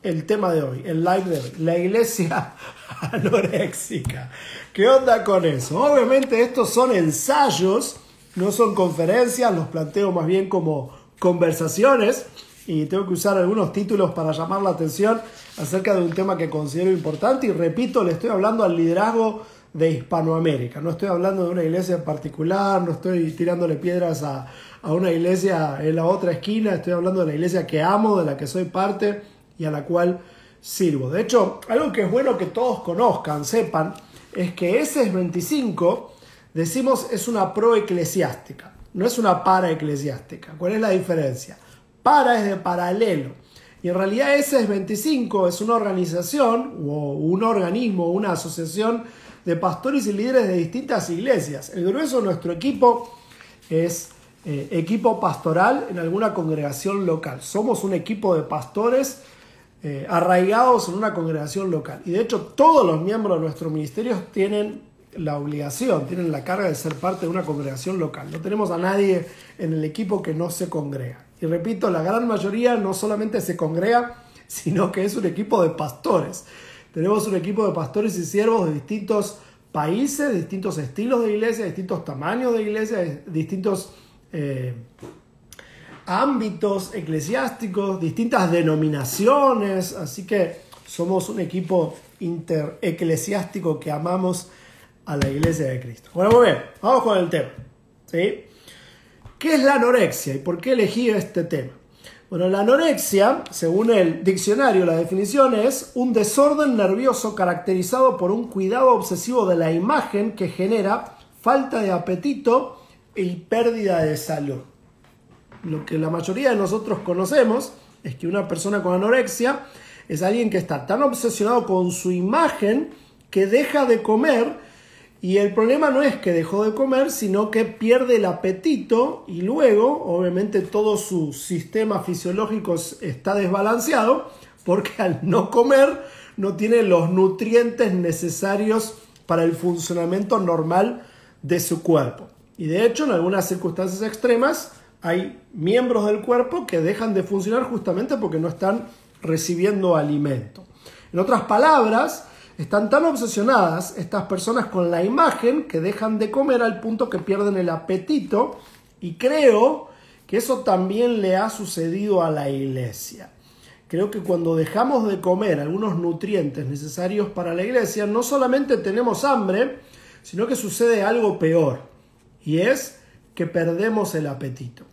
El tema de hoy, el live de hoy, la iglesia anoréxica. ¿Qué onda con eso? Obviamente estos son ensayos, no son conferencias, los planteo más bien como conversaciones y tengo que usar algunos títulos para llamar la atención acerca de un tema que considero importante y repito, le estoy hablando al liderazgo de Hispanoamérica, no estoy hablando de una iglesia en particular, no estoy tirándole piedras a una iglesia en la otra esquina, estoy hablando de la iglesia que amo, de la que soy parte y a la cual sirvo. De hecho, algo que es bueno que todos conozcan, sepan, es que ESES 25, decimos, es una proeclesiástica, no es una paraeclesiástica. ¿Cuál es la diferencia? Para es de paralelo. Y en realidad ESES 25 es una organización o un organismo, una asociación de pastores y líderes de distintas iglesias. El grueso de nuestro equipo es equipo pastoral en alguna congregación local. Somos un equipo de pastores arraigados en una congregación local. Y de hecho todos los miembros de nuestro ministerio tienen la obligación, tienen la carga de ser parte de una congregación local. No tenemos a nadie en el equipo que no se congrega. Y repito, la gran mayoría no solamente se congrega, sino que es un equipo de pastores. Tenemos un equipo de pastores y siervos de distintos países, distintos estilos de iglesia, distintos tamaños de iglesia, distintos ámbitos eclesiásticos, distintas denominaciones, así que somos un equipo intereclesiástico que amamos a la iglesia de Cristo. Bueno, muy bien, vamos con el tema, ¿sí? ¿Qué es la anorexia y por qué elegí este tema? Bueno, la anorexia, según el diccionario, la definición es un desorden nervioso caracterizado por un cuidado obsesivo de la imagen que genera falta de apetito y pérdida de salud. Lo que la mayoría de nosotros conocemos es que una persona con anorexia es alguien que está tan obsesionado con su imagen que deja de comer, y el problema no es que dejó de comer, sino que pierde el apetito y luego, obviamente, todo su sistema fisiológico está desbalanceado porque al no comer no tiene los nutrientes necesarios para el funcionamiento normal de su cuerpo. Y de hecho, en algunas circunstancias extremas, hay miembros del cuerpo que dejan de funcionar justamente porque no están recibiendo alimento. En otras palabras, están tan obsesionadas estas personas con la imagen que dejan de comer al punto que pierden el apetito, y creo que eso también le ha sucedido a la iglesia. Creo que cuando dejamos de comer algunos nutrientes necesarios para la iglesia, no solamente tenemos hambre, sino que sucede algo peor, y es que perdemos el apetito.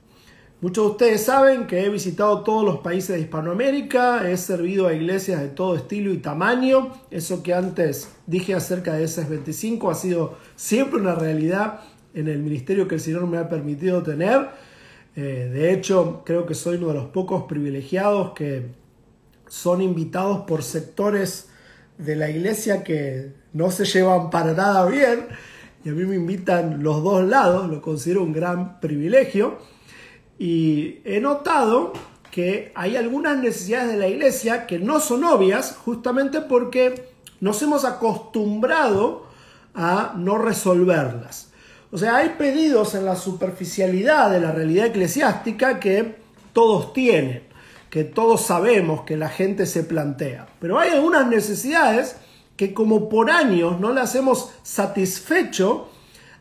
Muchos de ustedes saben que he visitado todos los países de Hispanoamérica, he servido a iglesias de todo estilo y tamaño. Eso que antes dije acerca de ESES 25 ha sido siempre una realidad en el ministerio que el Señor me ha permitido tener. De hecho, creo que soy uno de los pocos privilegiados que son invitados por sectores de la iglesia que no se llevan para nada bien, y a mí me invitan los dos lados, lo considero un gran privilegio. Y he notado que hay algunas necesidades de la iglesia que no son obvias justamente porque nos hemos acostumbrado a no resolverlas. O sea, hay pedidos en la superficialidad de la realidad eclesiástica que todos tienen, que todos sabemos que la gente se plantea. Pero hay algunas necesidades que como por años no las hemos satisfecho,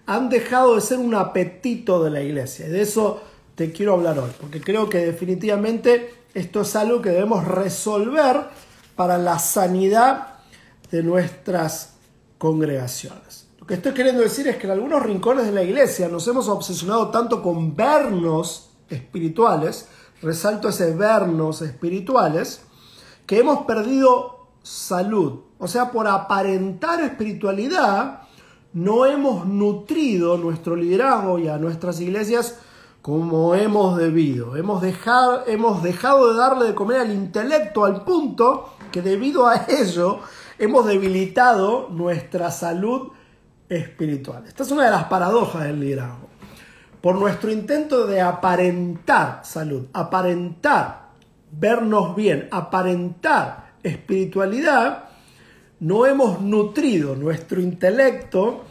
han dejado de ser un apetito de la iglesia. Y de eso te quiero hablar hoy, porque creo que definitivamente esto es algo que debemos resolver para la sanidad de nuestras congregaciones. Lo que estoy queriendo decir es que en algunos rincones de la iglesia nos hemos obsesionado tanto con vernos espirituales, resalto ese vernos espirituales, que hemos perdido salud. O sea, por aparentar espiritualidad, no hemos nutrido nuestro liderazgo y a nuestras iglesias como hemos debido. Hemos dejado de darle de comer al intelecto al punto que debido a ello hemos debilitado nuestra salud espiritual. Esta es una de las paradojas del liderazgo. Por nuestro intento de aparentar salud, aparentar vernos bien, aparentar espiritualidad, no hemos nutrido nuestro intelecto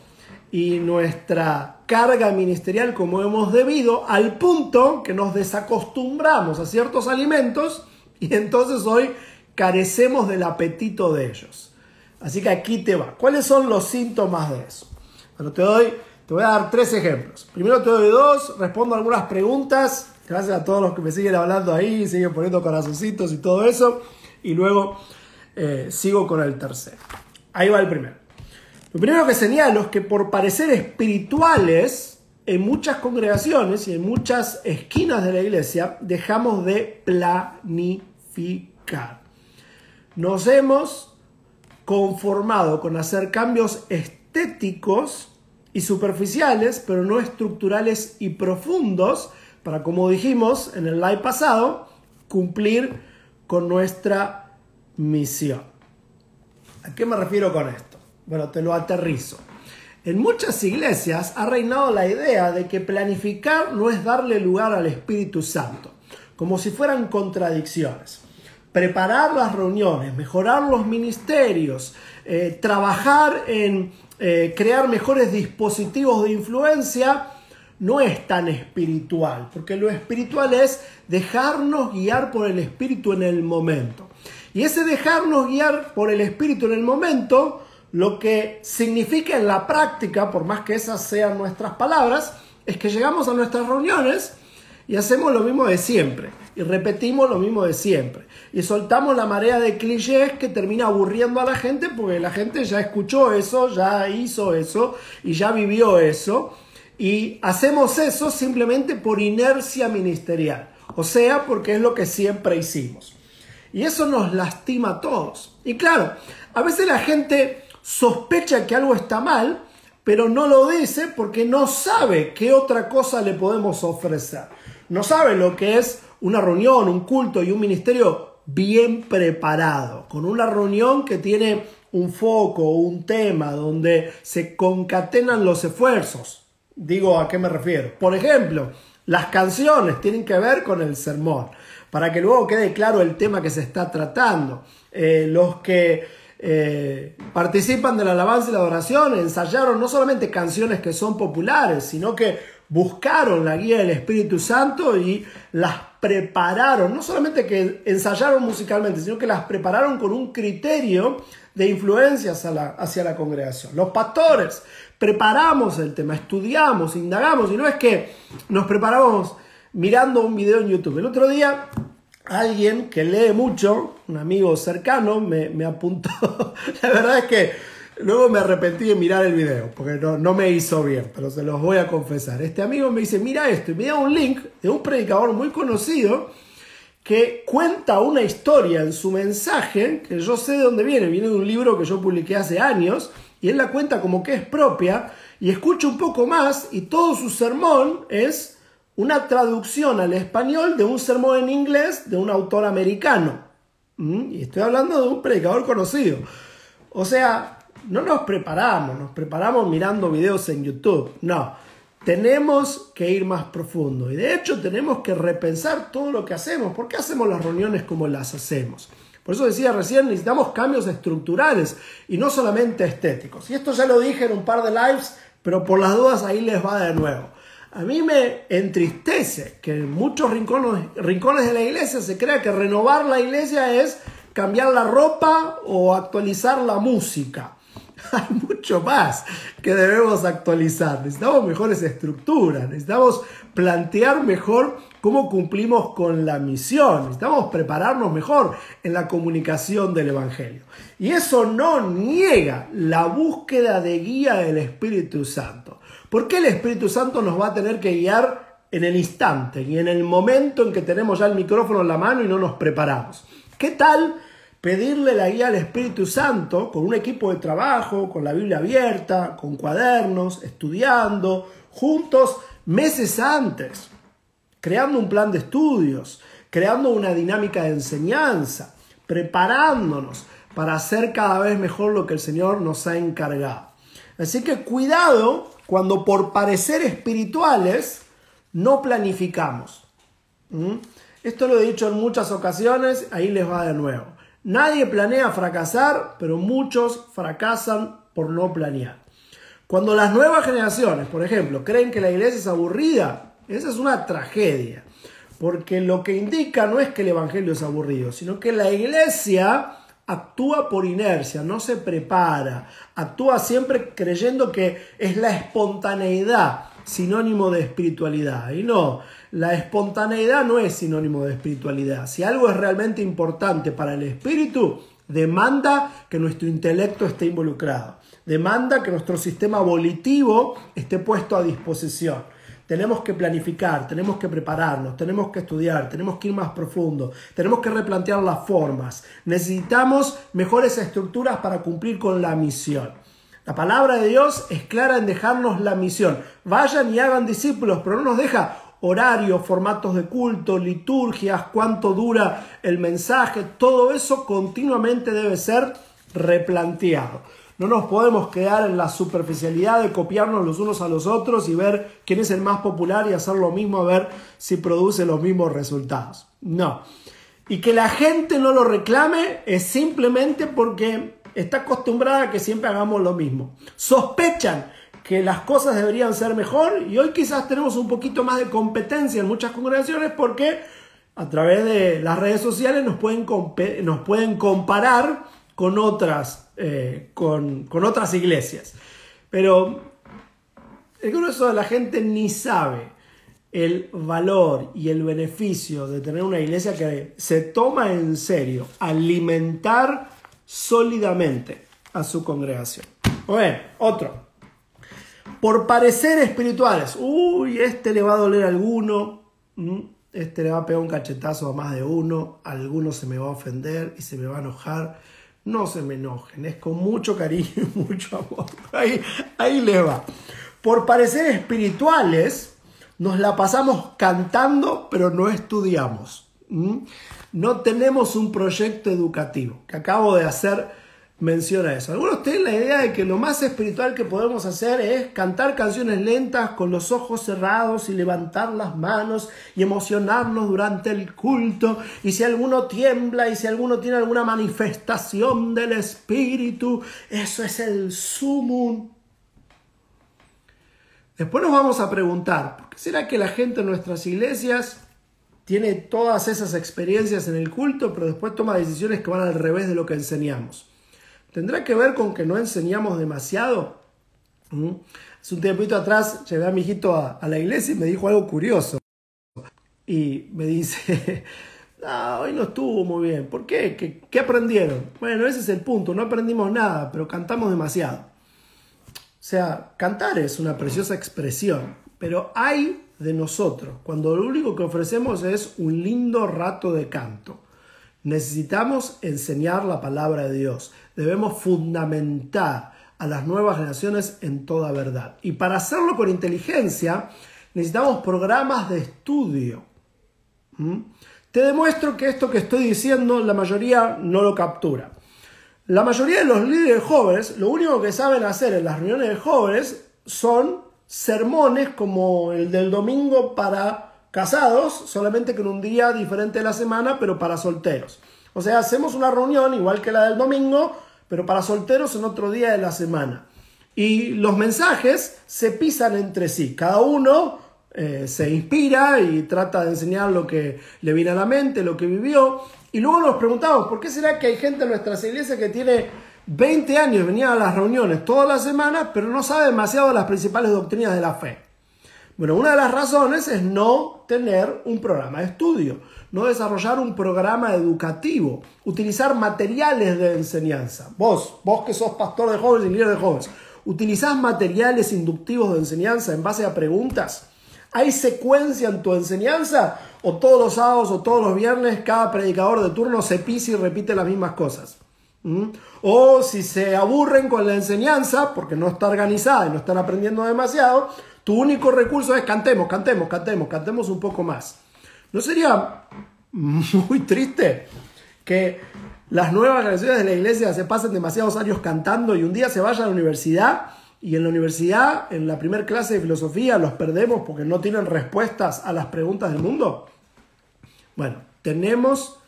y nuestra carga ministerial como hemos debido, al punto que nos desacostumbramos a ciertos alimentos y entonces hoy carecemos del apetito de ellos. Así que aquí te va. ¿Cuáles son los síntomas de eso? Bueno, te voy a dar 3 ejemplos. Primero te doy 2, respondo algunas preguntas. Gracias a todos los que me siguen hablando ahí, siguen poniendo corazoncitos y todo eso. Y luego sigo con el tercero. Ahí va el primero. Lo primero que señalo es que por parecer espirituales, en muchas congregaciones y en muchas esquinas de la iglesia, dejamos de planificar. Nos hemos conformado con hacer cambios estéticos y superficiales, pero no estructurales y profundos, para, como dijimos en el live pasado, cumplir con nuestra misión. ¿A qué me refiero con esto? Bueno, te lo aterrizo. En muchas iglesias ha reinado la idea de que planificar no es darle lugar al Espíritu Santo, como si fueran contradicciones. Preparar las reuniones, mejorar los ministerios, trabajar en crear mejores dispositivos de influencia no es tan espiritual, porque lo espiritual es dejarnos guiar por el Espíritu en el momento. Y ese dejarnos guiar por el Espíritu en el momento, lo que significa en la práctica, por más que esas sean nuestras palabras, es que llegamos a nuestras reuniones y hacemos lo mismo de siempre, y repetimos lo mismo de siempre, y soltamos la marea de clichés que termina aburriendo a la gente, porque la gente ya escuchó eso, ya hizo eso, y ya vivió eso, y hacemos eso simplemente por inercia ministerial, o sea, porque es lo que siempre hicimos. Y eso nos lastima a todos. Y claro, a veces la gente sospecha que algo está mal, pero no lo dice porque no sabe qué otra cosa le podemos ofrecer. No sabe lo que es una reunión, un culto y un ministerio bien preparado, con una reunión que tiene un foco, un tema, donde se concatenan los esfuerzos. Digo, ¿a qué me refiero? Por ejemplo, las canciones tienen que ver con el sermón, para que luego quede claro el tema que se está tratando. Los que participan de la alabanza y la adoración ensayaron no solamente canciones que son populares, sino que buscaron la guía del Espíritu Santo y las prepararon. No solamente que ensayaron musicalmente, sino que las prepararon con un criterio de influencias hacia la congregación. Los pastores preparamos el tema, estudiamos, indagamos, y no es que nos preparamos mirando un video en YouTube. El otro día alguien que lee mucho, un amigo cercano, me apuntó. La verdad es que luego me arrepentí de mirar el video, porque no me hizo bien, pero se los voy a confesar. Este amigo me dice, mira esto, y me da un link de un predicador muy conocido que cuenta una historia en su mensaje, que yo sé de dónde viene de un libro que yo publiqué hace años, y él la cuenta como que es propia, y escucho un poco más, y todo su sermón es una traducción al español de un sermón en inglés de un autor americano. Y estoy hablando de un predicador conocido. O sea, no nos preparamos mirando videos en YouTube. No, tenemos que ir más profundo. Y de hecho tenemos que repensar todo lo que hacemos. ¿Por qué hacemos las reuniones como las hacemos? Por eso decía recién, necesitamos cambios estructurales y no solamente estéticos. Y esto ya lo dije en un par de lives, pero por las dudas ahí les va de nuevo. A mí me entristece que en muchos rincones de la iglesia se crea que renovar la iglesia es cambiar la ropa o actualizar la música. Hay mucho más que debemos actualizar. Necesitamos mejores estructuras, necesitamos plantear mejor cómo cumplimos con la misión, necesitamos prepararnos mejor en la comunicación del Evangelio. Y eso no niega la búsqueda de guía del Espíritu Santo. ¿Por qué el Espíritu Santo nos va a tener que guiar en el instante y en el momento en que tenemos ya el micrófono en la mano y no nos preparamos? ¿Qué tal pedirle la guía al Espíritu Santo con un equipo de trabajo, con la Biblia abierta, con cuadernos, estudiando, juntos meses antes, creando un plan de estudios, creando una dinámica de enseñanza, preparándonos para hacer cada vez mejor lo que el Señor nos ha encargado? Así que cuidado cuando por parecer espirituales no planificamos. Esto lo he dicho en muchas ocasiones, ahí les va de nuevo. Nadie planea fracasar, pero muchos fracasan por no planear. Cuando las nuevas generaciones, por ejemplo, creen que la iglesia es aburrida, esa es una tragedia. porque lo que indica no es que el evangelio es aburrido, sino que la iglesia actúa por inercia, no se prepara, actúa siempre creyendo que es la espontaneidad sinónimo de espiritualidad. Y no, la espontaneidad no es sinónimo de espiritualidad. Si algo es realmente importante para el espíritu, demanda que nuestro intelecto esté involucrado, demanda que nuestro sistema volitivo esté puesto a disposición. Tenemos que planificar, tenemos que prepararnos, tenemos que estudiar, tenemos que ir más profundo, tenemos que replantear las formas. Necesitamos mejores estructuras para cumplir con la misión. La palabra de Dios es clara en dejarnos la misión. Vayan y hagan discípulos, pero no nos deja horarios, formatos de culto, liturgias, cuánto dura el mensaje. Todo eso continuamente debe ser replanteado. No nos podemos quedar en la superficialidad de copiarnos los unos a los otros y ver quién es el más popular y hacer lo mismo a ver si produce los mismos resultados. No. Y que la gente no lo reclame es simplemente porque está acostumbrada a que siempre hagamos lo mismo. Sospechan que las cosas deberían ser mejor y hoy quizás tenemos un poquito más de competencia en muchas congregaciones porque a través de las redes sociales nos pueden comparar con otras iglesias. Pero el grueso de la gente ni sabe el valor y el beneficio de tener una iglesia que se toma en serio alimentar sólidamente a su congregación. Bueno, otro. Por parecer espirituales. Uy, este le va a doler a alguno. Este le va a pegar un cachetazo a más de uno. Alguno se me va a ofender y se me va a enojar. No se me enojen. Es con mucho cariño y mucho amor. Ahí le va. Por parecer espirituales, nos la pasamos cantando, pero no estudiamos. No tenemos un proyecto educativo, que acabo de hacer mención a eso. Algunos tienen la idea de que lo más espiritual que podemos hacer es cantar canciones lentas con los ojos cerrados y levantar las manos y emocionarnos durante el culto. Y si alguno tiembla y si alguno tiene alguna manifestación del espíritu, eso es el sumum. Después nos vamos a preguntar, ¿por qué será que la gente en nuestras iglesias tiene todas esas experiencias en el culto, pero después toma decisiones que van al revés de lo que enseñamos? ¿Tendrá que ver con que no enseñamos demasiado? Hace un tiempito atrás llevé a mi hijito a la iglesia y me dijo algo curioso. Y me dice, hoy no estuvo muy bien. ¿Por qué? ¿Qué aprendieron? Bueno, ese es el punto. No aprendimos nada, pero cantamos demasiado. O sea, cantar es una preciosa expresión, pero hay de nosotros cuando lo único que ofrecemos es un lindo rato de canto. Necesitamos enseñar la palabra de Dios. Debemos fundamentar a las nuevas generaciones en toda verdad. Y para hacerlo con inteligencia, necesitamos programas de estudio. Te demuestro que esto que estoy diciendo, la mayoría no lo captura. La mayoría de los líderes jóvenes, lo único que saben hacer en las reuniones de jóvenes son sermones como el del domingo para casados, solamente que en un día diferente de la semana, pero para solteros. O sea, hacemos una reunión igual que la del domingo, pero para solteros en otro día de la semana. Y los mensajes se pisan entre sí. Cada uno se inspira y trata de enseñar lo que le viene a la mente, lo que vivió. Y luego nos preguntamos, ¿por qué será que hay gente en nuestras iglesias que tiene 20 años, venía a las reuniones todas las semanas, pero no sabe demasiado de las principales doctrinas de la fe? Bueno, una de las razones es no tener un programa de estudio, no desarrollar un programa educativo, utilizar materiales de enseñanza. Vos que sos pastor de jóvenes y líder de jóvenes, ¿utilizás materiales inductivos de enseñanza en base a preguntas? ¿Hay secuencia en tu enseñanza? ¿O todos los sábados o todos los viernes cada predicador de turno se pisa y repite las mismas cosas? O si se aburren con la enseñanza porque no está organizada y no están aprendiendo demasiado, tu único recurso es cantemos un poco más. ¿No sería muy triste que las nuevas generaciones de la iglesia se pasen demasiados años cantando y un día se vayan a la universidad y en la universidad, en la primera clase de filosofía, los perdemos porque no tienen respuestas a las preguntas del mundo? Bueno, tenemos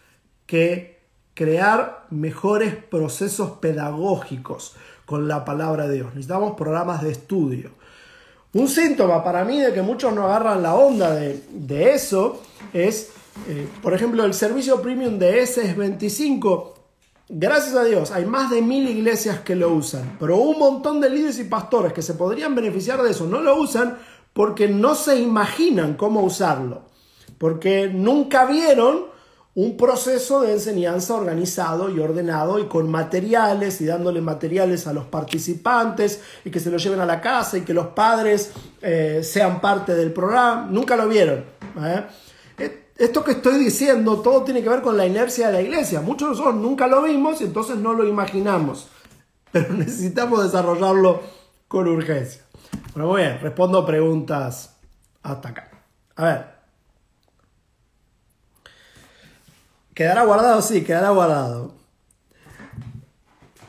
que crear mejores procesos pedagógicos con la palabra de Dios. Necesitamos programas de estudio. Un síntoma para mí de que muchos no agarran la onda de eso es, por ejemplo, el servicio premium de S25. Gracias a Dios, hay más de 1000 iglesias que lo usan, pero un montón de líderes y pastores que se podrían beneficiar de eso no lo usan porque no se imaginan cómo usarlo, porque nunca vieron un proceso de enseñanza organizado y ordenado y con materiales y dándole materiales a los participantes y que se lo lleven a la casa y que los padres sean parte del programa. Nunca lo vieron. Esto que estoy diciendo, todo tiene que ver con la inercia de la iglesia. Muchos de nosotros nunca lo vimos y entonces no lo imaginamos. Pero necesitamos desarrollarlo con urgencia. Bueno, muy bien, respondo preguntas hasta acá. A ver. ¿Quedará guardado? Sí, quedará guardado.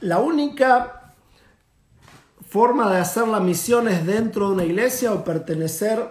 La única forma de hacer la misión es dentro de una iglesia o pertenecer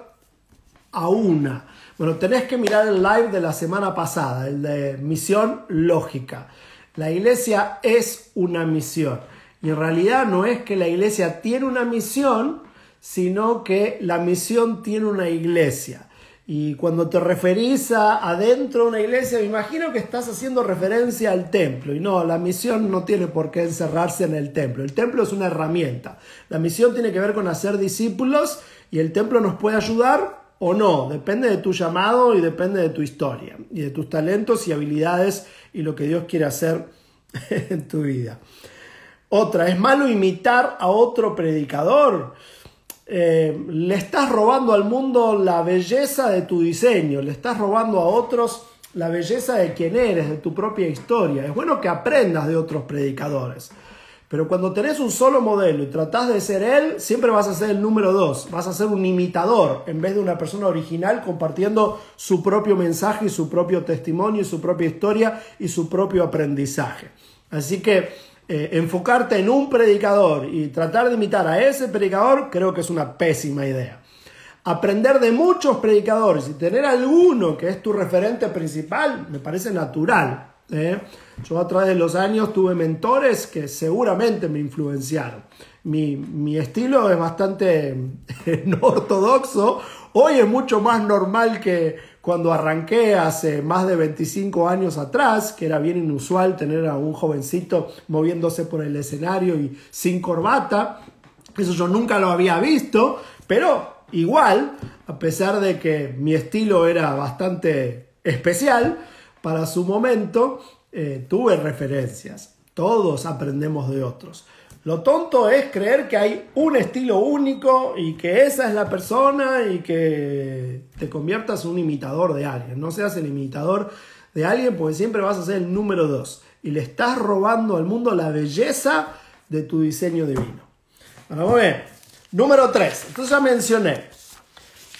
a una. Bueno, tenés que mirar el live de la semana pasada, el de misión lógica. La iglesia es una misión. Y en realidad no es que la iglesia tiene una misión, sino que la misión tiene una iglesia. Y cuando te referís a adentro de una iglesia, me imagino que estás haciendo referencia al templo. Y no, la misión no tiene por qué encerrarse en el templo. El templo es una herramienta. La misión tiene que ver con hacer discípulos y el templo nos puede ayudar o no, depende de tu llamado y depende de tu historia y de tus talentos y habilidades y lo que Dios quiere hacer en tu vida. Otra, ¿es malo imitar a otro predicador? Le estás robando al mundo la belleza de tu diseño, le estás robando a otros la belleza de quién eres, de tu propia historia. Es bueno que aprendas de otros predicadores. Pero cuando tenés un solo modelo y tratás de ser él, siempre vas a ser el número 2. Vas a ser un imitador en vez de una persona original compartiendo su propio mensaje y su propio testimonio y su propia historia y su propio aprendizaje. Así que enfocarte en un predicador y tratar de imitar a ese predicador creo que es una pésima idea. Aprender de muchos predicadores y tener alguno que es tu referente principal me parece natural. Yo a través de los años tuve mentores que seguramente me influenciaron. Mi estilo es bastante no ortodoxo. Hoy es mucho más normal que cuando arranqué hace más de 25 años atrás, que era bien inusual tener a un jovencito moviéndose por el escenario y sin corbata. Eso yo nunca lo había visto, pero igual, a pesar de que mi estilo era bastante especial, para su momento tuve referencias. Todos aprendemos de otros. Lo tonto es creer que hay un estilo único y que esa es la persona y que te conviertas en un imitador de alguien. No seas el imitador de alguien porque siempre vas a ser el número 2 y le estás robando al mundo la belleza de tu diseño divino. Bueno, muy bien. Número 3. Entonces ya mencioné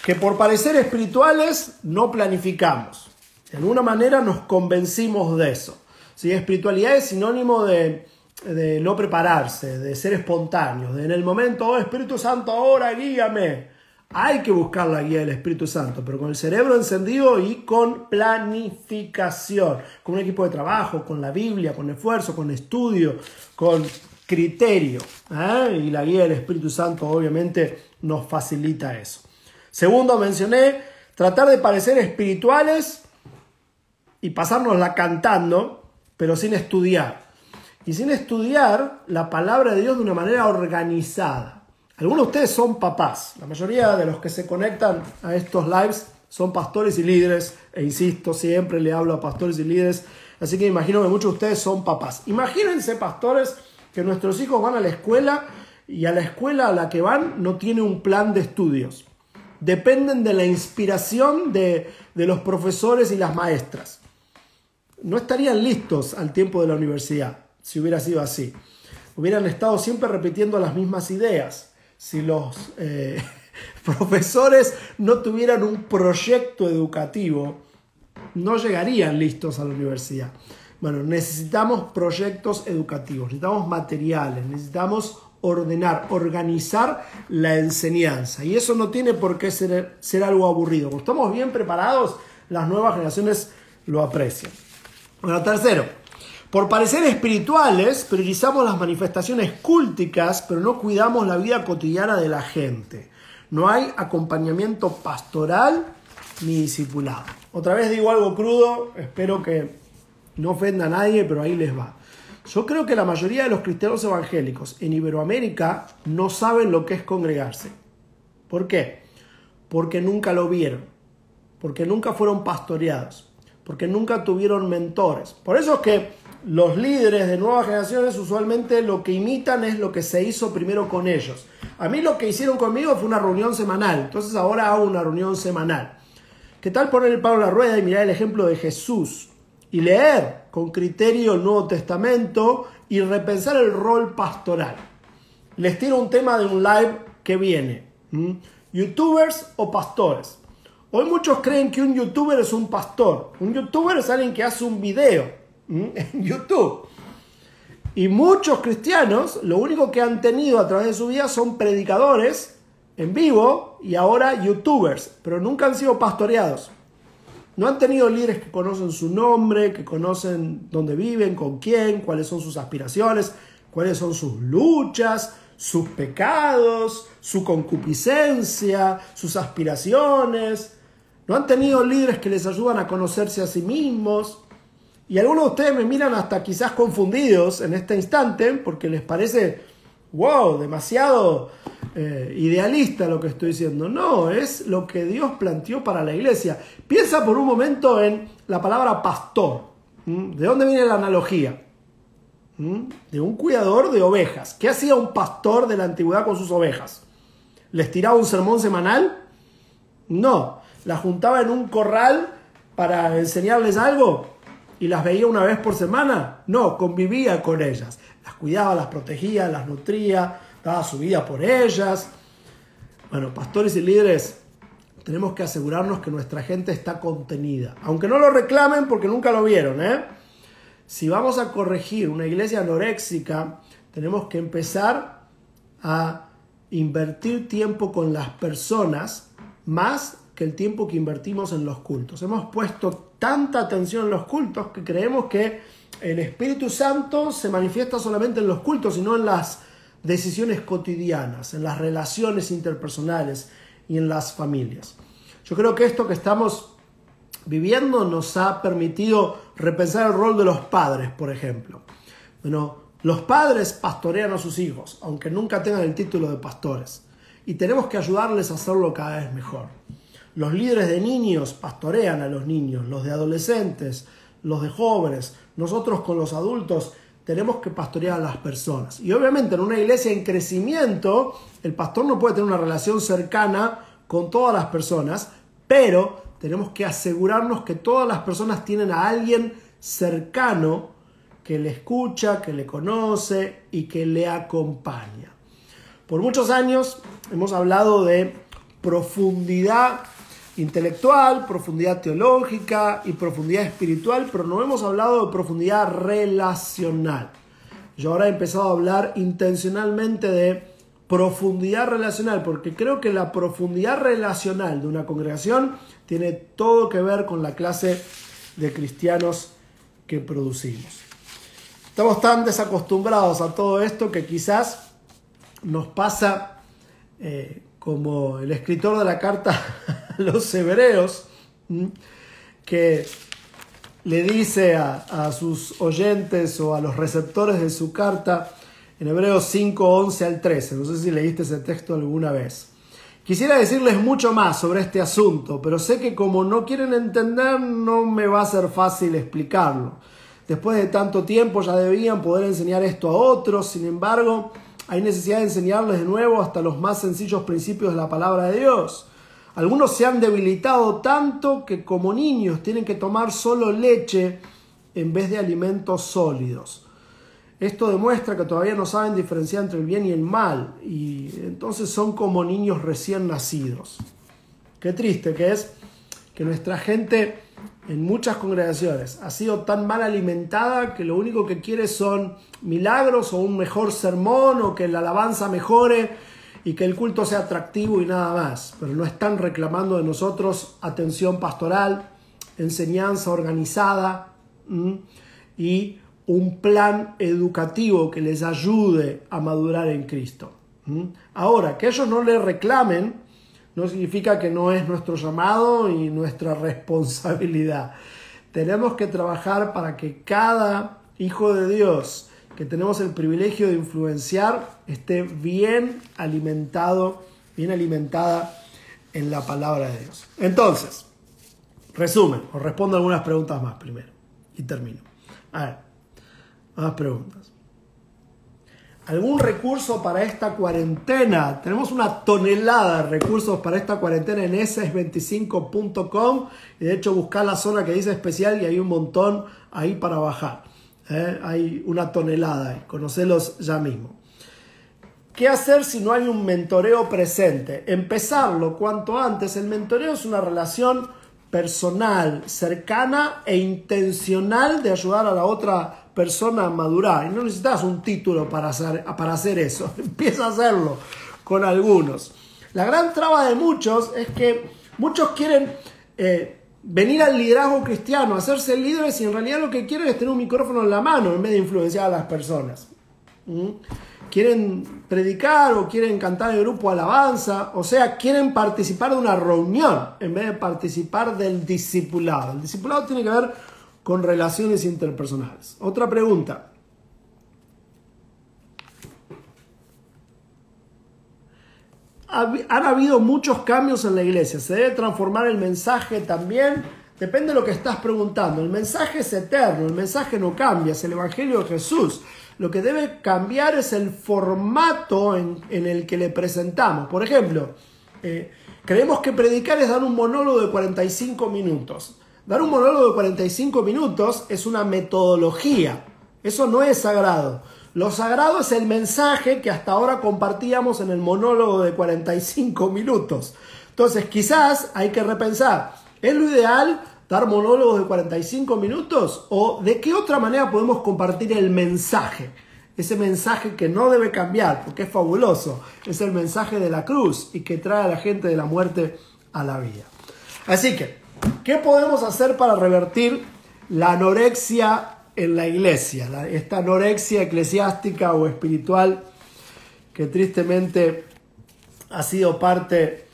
que por parecer espirituales no planificamos. De alguna manera nos convencimos de eso. ¿Sí? Espiritualidad es sinónimo de no prepararse, de ser espontáneos, de en el momento, oh Espíritu Santo, ahora guíame. Hay que buscar la guía del Espíritu Santo, pero con el cerebro encendido y con planificación, con un equipo de trabajo, con la Biblia, con esfuerzo, con estudio, con criterio. Y la guía del Espíritu Santo obviamente nos facilita eso. Segundo, mencioné tratar de parecer espirituales y pasárnosla cantando, pero sin estudiar. Y sin estudiar la palabra de Dios de una manera organizada. Algunos de ustedes son papás. La mayoría de los que se conectan a estos lives son pastores y líderes. E insisto, siempre le hablo a pastores y líderes. Así que imagino que muchos de ustedes son papás. Imagínense, pastores, que nuestros hijos van a la escuela y a la escuela a la que van no tiene un plan de estudios. Dependen de la inspiración de los profesores y las maestras. No estarían listos al tiempo de la universidad si hubiera sido así. Hubieran estado siempre repitiendo las mismas ideas. Si los profesores no tuvieran un proyecto educativo, no llegarían listos a la universidad. Bueno, necesitamos proyectos educativos, necesitamos materiales, necesitamos ordenar, organizar la enseñanza. Y eso no tiene por qué ser algo aburrido. Cuando estamos bien preparados, las nuevas generaciones lo aprecian. Bueno, tercero, por parecer espirituales, priorizamos las manifestaciones cúlticas, pero no cuidamos la vida cotidiana de la gente. no hay acompañamiento pastoral ni discipulado. Otra vez digo algo crudo, espero que no ofenda a nadie, pero ahí les va. Yo creo que la mayoría de los cristianos evangélicos en Iberoamérica no saben lo que es congregarse. ¿Por qué? Porque nunca lo vieron, porque nunca fueron pastoreados, porque nunca tuvieron mentores. Por eso es que los líderes de nuevas generaciones usualmente lo que imitan es lo que se hizo primero con ellos. A mí lo que hicieron conmigo fue una reunión semanal, entonces ahora hago una reunión semanal. ¿Qué tal poner el palo en la rueda y mirar el ejemplo de Jesús? Y leer con criterio el Nuevo Testamento y repensar el rol pastoral. Les tiro un tema de un live que viene. ¿YouTubers o pastores? Hoy muchos creen que un youtuber es un pastor. Un youtuber es alguien que hace un video en YouTube. Y muchos cristianos lo único que han tenido a través de su vida son predicadores en vivo y ahora youtubers, pero nunca han sido pastoreados. No han tenido líderes que conocen su nombre, que conocen dónde viven, con quién, cuáles son sus aspiraciones, cuáles son sus luchas, sus pecados, su concupiscencia, sus aspiraciones. No han tenido líderes que les ayudan a conocerse a sí mismos. Y algunos de ustedes me miran hasta quizás confundidos en este instante porque les parece, wow, demasiado idealista lo que estoy diciendo. No, es lo que Dios planteó para la iglesia. Piensa por un momento en la palabra pastor. ¿De dónde viene la analogía? De un cuidador de ovejas. ¿Qué hacía un pastor de la antigüedad con sus ovejas? ¿Les tiraba un sermón semanal? No. ¿Las juntaba en un corral para enseñarles algo? ¿Y las veía una vez por semana? No, convivía con ellas. Las cuidaba, las protegía, las nutría, daba su vida por ellas. Bueno, pastores y líderes, tenemos que asegurarnos que nuestra gente está contenida. Aunque no lo reclamen porque nunca lo vieron, Si vamos a corregir una iglesia anoréxica, tenemos que empezar a invertir tiempo con las personas más que el tiempo que invertimos en los cultos. Hemos puesto tanta atención en los cultos que creemos que el Espíritu Santo se manifiesta solamente en los cultos y no en las decisiones cotidianas, en las relaciones interpersonales y en las familias. Yo creo que esto que estamos viviendo nos ha permitido repensar el rol de los padres, por ejemplo. Bueno, los padres pastorean a sus hijos, aunque nunca tengan el título de pastores, y tenemos que ayudarles a hacerlo cada vez mejor. Los líderes de niños pastorean a los niños, los de adolescentes, los de jóvenes. Nosotros con los adultos tenemos que pastorear a las personas. Y obviamente en una iglesia en crecimiento, el pastor no puede tener una relación cercana con todas las personas, pero tenemos que asegurarnos que todas las personas tienen a alguien cercano que le escucha, que le conoce y que le acompaña. Por muchos años hemos hablado de profundidad intelectual, profundidad teológica y profundidad espiritual, pero no hemos hablado de profundidad relacional. Yo ahora he empezado a hablar intencionalmente de profundidad relacional, porque creo que la profundidad relacional de una congregación tiene todo que ver con la clase de cristianos que producimos. Estamos tan desacostumbrados a todo esto que quizás nos pasa como el escritor de la carta a los hebreos, que le dice a sus oyentes o a los receptores de su carta en Hebreos 5, 11 al 13. No sé si leíste ese texto alguna vez. Quisiera decirles mucho más sobre este asunto, pero sé que como no quieren entender, no me va a ser fácil explicarlo. Después de tanto tiempo ya debían poder enseñar esto a otros, sin embargo, hay necesidad de enseñarles de nuevo hasta los más sencillos principios de la palabra de Dios. Algunos se han debilitado tanto que como niños tienen que tomar solo leche en vez de alimentos sólidos. Esto demuestra que todavía no saben diferenciar entre el bien y el mal y entonces son como niños recién nacidos. Qué triste que es que nuestra gente en muchas congregaciones ha sido tan mal alimentada que lo único que quiere son milagros o un mejor sermón o que la alabanza mejore y que el culto sea atractivo y nada más. Pero no están reclamando de nosotros atención pastoral, enseñanza organizada y un plan educativo que les ayude a madurar en Cristo. Ahora, que ellos no le reclamen no significa que no es nuestro llamado y nuestra responsabilidad. Tenemos que trabajar para que cada hijo de Dios que tenemos el privilegio de influenciar esté bien alimentado, bien alimentada en la palabra de Dios. Entonces, resumen, os respondo algunas preguntas más primero y termino. A ver, más preguntas. ¿Algún recurso para esta cuarentena? Tenemos una tonelada de recursos para esta cuarentena en ss25.com y de hecho buscar la zona que dice especial y hay un montón ahí para bajar. Hay una tonelada ahí, conocelos ya mismo. ¿Qué hacer si no hay un mentoreo presente? Empezarlo cuanto antes. El mentoreo es una relación personal, cercana e intencional de ayudar a la otra persona a madurar. Y no necesitas un título para hacer eso. Empieza a hacerlo con algunos. La gran traba de muchos es que muchos quieren venir al liderazgo cristiano, hacerse líderes y en realidad lo que quieren es tener un micrófono en la mano en vez de influenciar a las personas. Quieren predicar o quieren cantar en el grupo alabanza, o sea, quieren participar de una reunión en vez de participar del discipulado. El discipulado tiene que ver con relaciones interpersonales. Otra pregunta. Han habido muchos cambios en la iglesia. ¿Se debe transformar el mensaje también? Depende de lo que estás preguntando. El mensaje es eterno, el mensaje no cambia, es el Evangelio de Jesús. Lo que debe cambiar es el formato en el que le presentamos. Por ejemplo, creemos que predicar es dar un monólogo de 45 minutos. Dar un monólogo de 45 minutos es una metodología. Eso no es sagrado. Lo sagrado es el mensaje que hasta ahora compartíamos en el monólogo de 45 minutos. Entonces, quizás hay que repensar. ¿Es lo ideal dar monólogos de 45 minutos? ¿O de qué otra manera podemos compartir el mensaje? Ese mensaje que no debe cambiar, porque es fabuloso. Es el mensaje de la cruz y que trae a la gente de la muerte a la vida. Así que, ¿qué podemos hacer para revertir la anorexia en la iglesia? Esta anorexia eclesiástica o espiritual que tristemente ha sido parte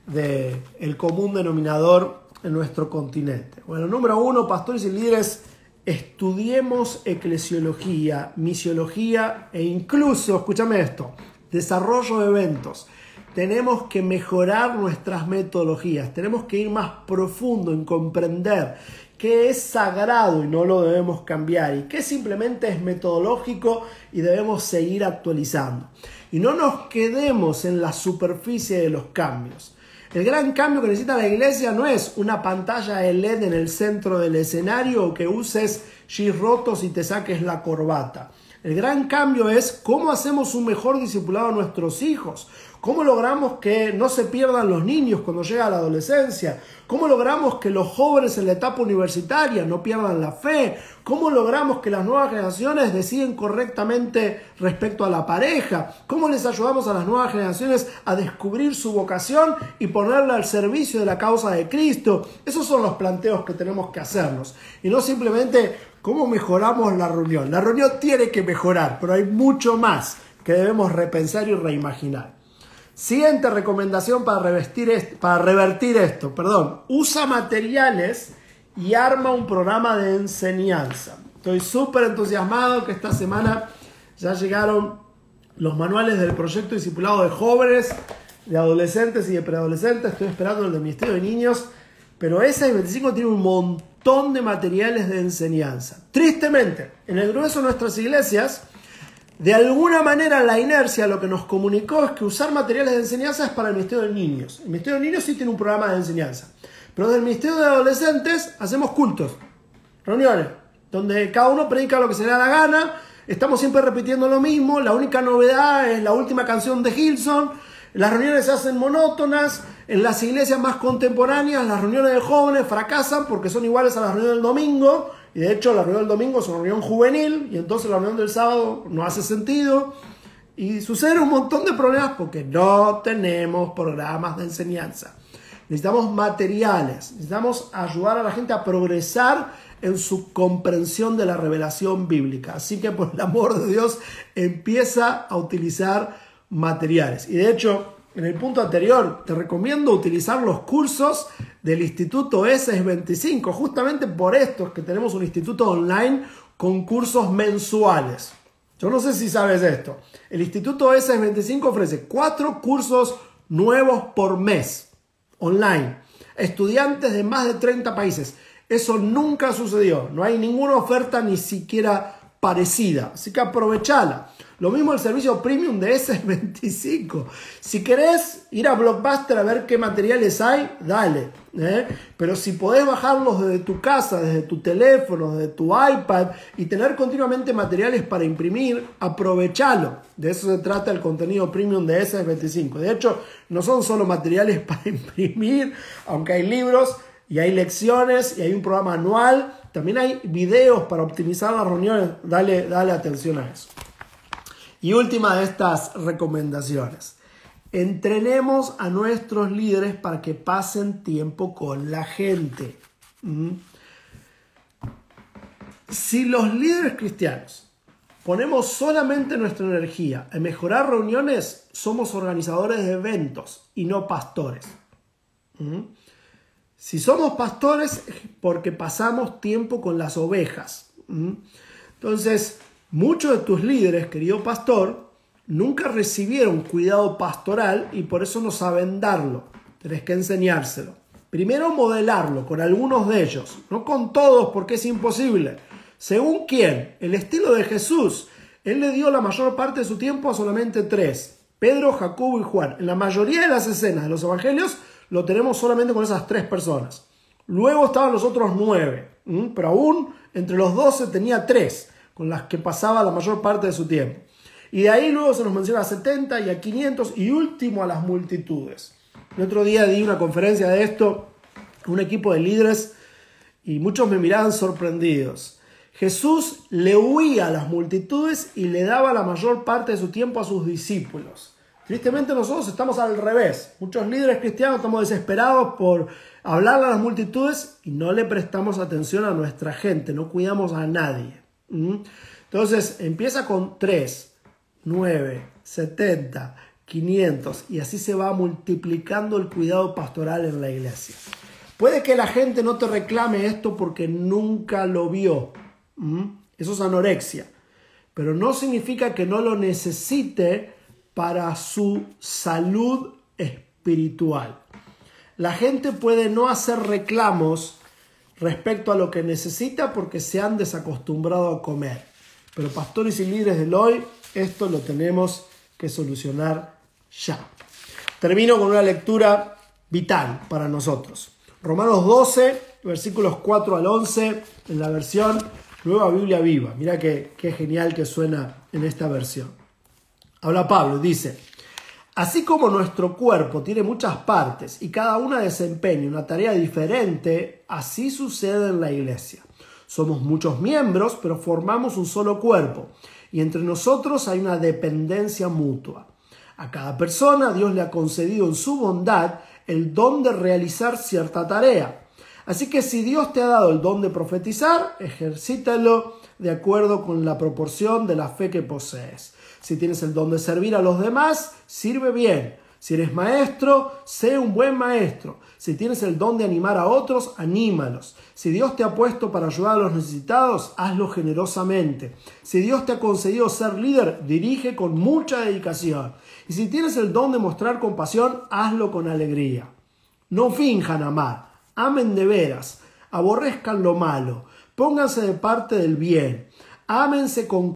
del común denominador en nuestro continente. Bueno, número 1, pastores y líderes, estudiemos eclesiología, misiología e incluso, escúchame esto, desarrollo de eventos. Tenemos que mejorar nuestras metodologías, tenemos que ir más profundo en comprender qué es sagrado y no lo debemos cambiar y qué simplemente es metodológico y debemos seguir actualizando. Y no nos quedemos en la superficie de los cambios. El gran cambio que necesita la iglesia no es una pantalla de LED en el centro del escenario o que uses jeans rotos y te saques la corbata. El gran cambio es cómo hacemos un mejor discipulado a nuestros hijos. ¿Cómo logramos que no se pierdan los niños cuando llega la adolescencia? ¿Cómo logramos que los jóvenes en la etapa universitaria no pierdan la fe? ¿Cómo logramos que las nuevas generaciones deciden correctamente respecto a la pareja? ¿Cómo les ayudamos a las nuevas generaciones a descubrir su vocación y ponerla al servicio de la causa de Cristo? Esos son los planteos que tenemos que hacernos. Y no simplemente cómo mejoramos la reunión. La reunión tiene que mejorar, pero hay mucho más que debemos repensar y reimaginar. Siguiente recomendación para revertir esto. Usa materiales y arma un programa de enseñanza. Estoy súper entusiasmado que esta semana ya llegaron los manuales del proyecto discipulado de jóvenes, de adolescentes y de preadolescentes. Estoy esperando el del Ministerio de Niños. Pero SS25 tiene un montón de materiales de enseñanza. Tristemente, en el grueso de nuestras iglesias, de alguna manera la inercia lo que nos comunicó es que usar materiales de enseñanza es para el Ministerio de Niños. El Ministerio de Niños sí tiene un programa de enseñanza. Pero del Ministerio de Adolescentes hacemos cultos, reuniones, donde cada uno predica lo que se le da la gana. Estamos siempre repitiendo lo mismo. La única novedad es la última canción de Hillsong. Las reuniones se hacen monótonas. En las iglesias más contemporáneas, las reuniones de jóvenes fracasan porque son iguales a las reuniones del domingo. Y de hecho, la reunión del domingo es una reunión juvenil. Y entonces la reunión del sábado no hace sentido. Y suceden un montón de problemas porque no tenemos programas de enseñanza. Necesitamos materiales. Necesitamos ayudar a la gente a progresar en su comprensión de la revelación bíblica. Así que, por el amor de Dios, empieza a utilizar materiales. Y de hecho, en el punto anterior, te recomiendo utilizar los cursos del Instituto ESES25, justamente por esto es que tenemos un instituto online con cursos mensuales. Yo no sé si sabes esto. El Instituto ESES25 ofrece 4 cursos nuevos por mes, online. Estudiantes de más de 30 países. Eso nunca sucedió. No hay ninguna oferta ni siquiera parecida. Así que aprovechala. Lo mismo el servicio premium de ESES25. Si querés ir a Blockbuster a ver qué materiales hay, dale. Pero si podés bajarlos desde tu casa, desde tu teléfono, desde tu iPad y tener continuamente materiales para imprimir, aprovechalo. De eso se trata el contenido premium de ESES25. De hecho, no son solo materiales para imprimir, aunque hay libros y hay lecciones y hay un programa anual. También hay videos para optimizar las reuniones. Dale atención a eso. Y última de estas recomendaciones. Entrenemos a nuestros líderes para que pasen tiempo con la gente. Si los líderes cristianos ponemos solamente nuestra energía en mejorar reuniones, somos organizadores de eventos y no pastores. Si somos pastores, es porque pasamos tiempo con las ovejas. Entonces, muchos de tus líderes, querido pastor, nunca recibieron cuidado pastoral y por eso no saben darlo. Tenés que enseñárselo. Primero modelarlo con algunos de ellos, no con todos porque es imposible. ¿Según quién? El estilo de Jesús. Él le dio la mayor parte de su tiempo a solamente 3. Pedro, Jacobo y Juan. En la mayoría de las escenas de los evangelios lo tenemos solamente con esas 3 personas. Luego estaban los otros 9. Pero aún entre los 12 tenía 3 con las que pasaba la mayor parte de su tiempo. Y de ahí luego se nos menciona a 70 y a 500 y último a las multitudes. El otro día di una conferencia de esto a un equipo de líderes y muchos me miraban sorprendidos. Jesús le huía a las multitudes y le daba la mayor parte de su tiempo a sus discípulos. Tristemente nosotros estamos al revés. Muchos líderes cristianos estamos desesperados por hablarle a las multitudes y no le prestamos atención a nuestra gente, no cuidamos a nadie. Entonces empieza con 3, 9, 70, 500 y así se va multiplicando el cuidado pastoral en la iglesia. Puede que la gente no te reclame esto porque nunca lo vio. Eso es anorexia. Pero no significa que no lo necesite para su salud espiritual. La gente puede no hacer reclamos respecto a lo que necesita porque se han desacostumbrado a comer. Pero pastores y líderes del hoy, esto lo tenemos que solucionar ya. Termino con una lectura vital para nosotros. Romanos 12, versículos 4 al 11, en la versión Nueva Biblia Viva. Mira qué genial que suena en esta versión. Habla Pablo, dice: así como nuestro cuerpo tiene muchas partes y cada una desempeña una tarea diferente, así sucede en la iglesia. Somos muchos miembros, pero formamos un solo cuerpo, y entre nosotros hay una dependencia mutua. A cada persona Dios le ha concedido en su bondad el don de realizar cierta tarea. Así que si Dios te ha dado el don de profetizar, ejercítalo de acuerdo con la proporción de la fe que posees. Si tienes el don de servir a los demás, sirve bien. Si eres maestro, sé un buen maestro. Si tienes el don de animar a otros, anímalos. Si Dios te ha puesto para ayudar a los necesitados, hazlo generosamente. Si Dios te ha concedido ser líder, dirige con mucha dedicación. Y si tienes el don de mostrar compasión, hazlo con alegría. No finjan amar, amen de veras, aborrezcan lo malo, pónganse de parte del bien, ámense con